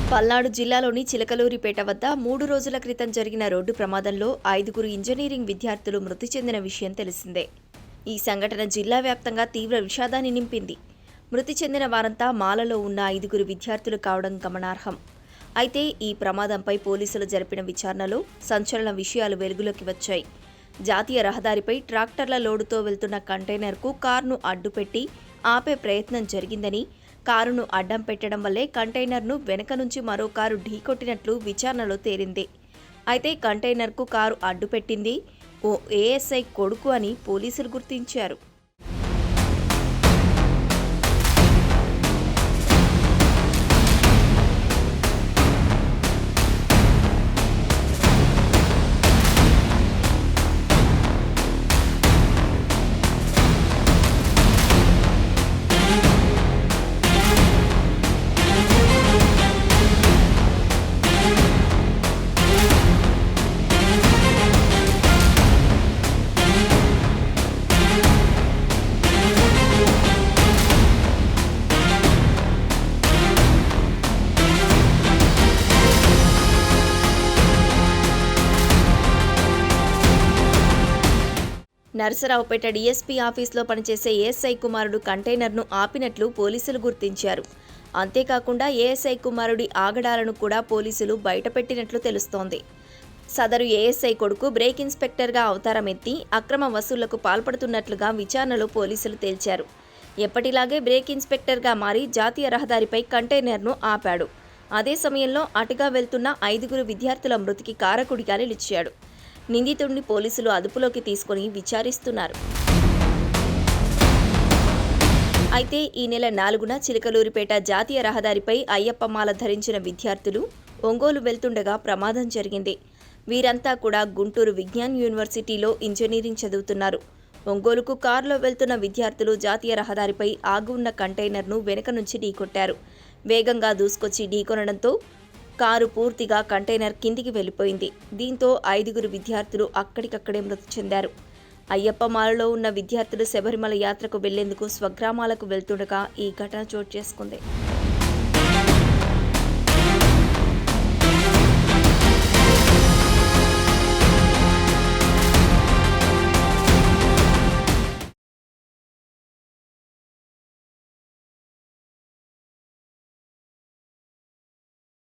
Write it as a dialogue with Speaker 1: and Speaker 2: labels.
Speaker 1: పల్నాడు జిల్లాలోని చిలకలూరిపేట వద్ద 3 రోజుల క్రితం జరిగిన రోడ్డు ప్రమాదంలో 5 ఇంజనీరింగ్ విద్యార్థులు మృతి చెందిన విషయం తెలిసిందే. ఈ సంఘటన జిల్లా వ్యాప్తంగా తీవ్ర విషాదాన్ని నింపింది. మృతి చెందిన వారంతా మాలలో ఉన్న 5 విద్యార్థులు కావడం గమనార్హం. అయితే ఈ ప్రమాదంపై పోలీసులు జరిపిన విచారణలో సంచలన విషయాలు వెలుగులోకి వచ్చాయి. జాతీయ రహదారిపై ట్రాక్టర్ల లోడుతో వెళ్తున్న కంటైనర్కు కారును అడ్డుపెట్టి ఆపే ప్రయత్నం జరిగిందని, కారును అడ్డం పెట్టడం వల్లే కంటైనర్ను వెనక నుంచి మరో కారు ఢీకొట్టినట్లు విచారణలో తేలింది. అయితే కంటైనర్కు కారు అడ్డుపెట్టింది ఓ ఏఎస్ఐ కొడుకు అని పోలీసులు గుర్తించారు. నరసరావుపేట డీఎస్పీ ఆఫీసులో పనిచేసే ఏఎస్ఐ కుమారుడు కంటైనర్ను ఆపినట్లు పోలీసులు గుర్తించారు. అంతేకాకుండా ఏఎస్ఐ కుమారుడి ఆగడాలను కూడా పోలీసులు బయటపెట్టినట్లు తెలుస్తోంది. సదరు ఏఎస్ఐ కొడుకు బ్రేక్ ఇన్స్పెక్టర్గా అవతారమెత్తి అక్రమ వసూళ్లకు పాల్పడుతున్నట్లుగా విచారణలో పోలీసులు తేల్చారు. ఎప్పటిలాగే బ్రేక్ ఇన్స్పెక్టర్గా మారి జాతీయ రహదారిపై కంటైనర్ను ఆపాడు. అదే సమయంలో అటుగా వెళ్తున్న 5 విద్యార్థుల మృతికి కారకుడిగా నిలిచాడు. నిందితుడిని పోలీసులు అదుపులోకి తీసుకుని విచారిస్తున్నారు. అయితే ఈ నెల 4న చిలకలూరిపేట జాతీయ రహదారిపై అయ్యప్పమాల ధరించిన విద్యార్థులు ఒంగోలు వెళ్తుండగా ప్రమాదం జరిగింది. వీరంతా కూడా గుంటూరు విజ్ఞాన్ యూనివర్సిటీలో ఇంజనీరింగ్ చదువుతున్నారు. ఒంగోలుకు కారులో వెళ్తున్న విద్యార్థులు జాతీయ రహదారిపై ఆగి ఉన్న కంటైనర్ను వెనుక నుంచి ఢీకొట్టారు. వేగంగా దూసుకొచ్చి ఢీకొనడంతో కారు పూర్తిగా కంటైనర్ కిందికి వెళ్లిపోయింది. దీంతో 5 విద్యార్థులు అక్కడికక్కడే మృతి చెందారు. అయ్యప్పమాలలో ఉన్న విద్యార్థులు శబరిమల యాత్రకు వెళ్లేందుకు స్వగ్రామాలకు వెళ్తుండగా ఈ ఘటన చోటు చేసుకుంది.